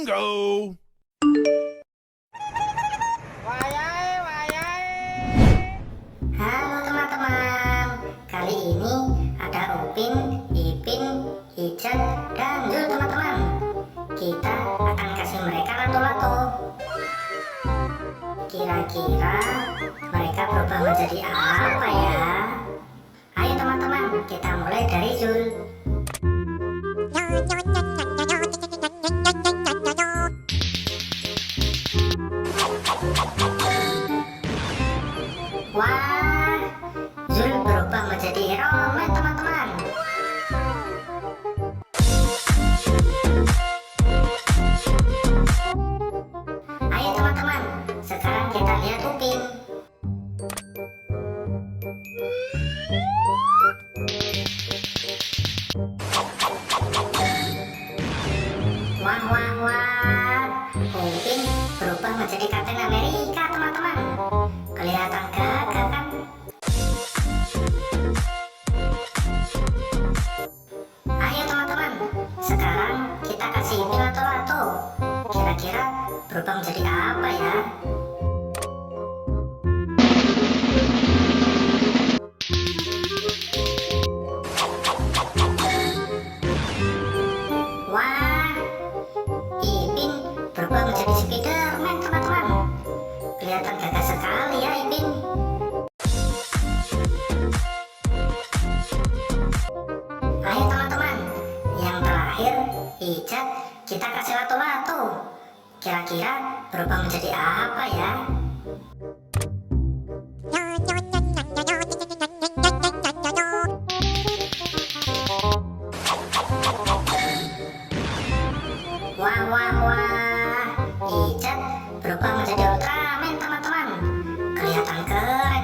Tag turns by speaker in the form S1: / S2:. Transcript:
S1: Bingo!
S2: Halo teman-teman, kali ini ada Upin, Ipin, Icet, dan Zul teman-teman. Kita akan kasih mereka lato-lato. Kira-kira mereka berubah menjadi apa ya? Ayo teman-teman, kita mulai dari Zul. Wah, Zul berubah menjadi Romet teman-teman. Ayo teman-teman, sekarang kita lihat Upin. Wah wah wah, Upin berubah menjadi Kapten Amerika teman-teman. Kelihatan gagah kan? Ayo teman-teman, sekarang kita kasih Ipin lato-lato. Kira-kira berubah menjadi apa ya? Wah, Ipin berubah menjadi Spiderman teman-teman. Kelihatan gagah sekali ya Ipin. Ayo teman-teman, yang terakhir Icet, kita kasih lato-lato. Kira-kira berubah menjadi apa ya? Wah wah wah, Icet berubah menjadi Ultraman teman-teman. Kelihatan keren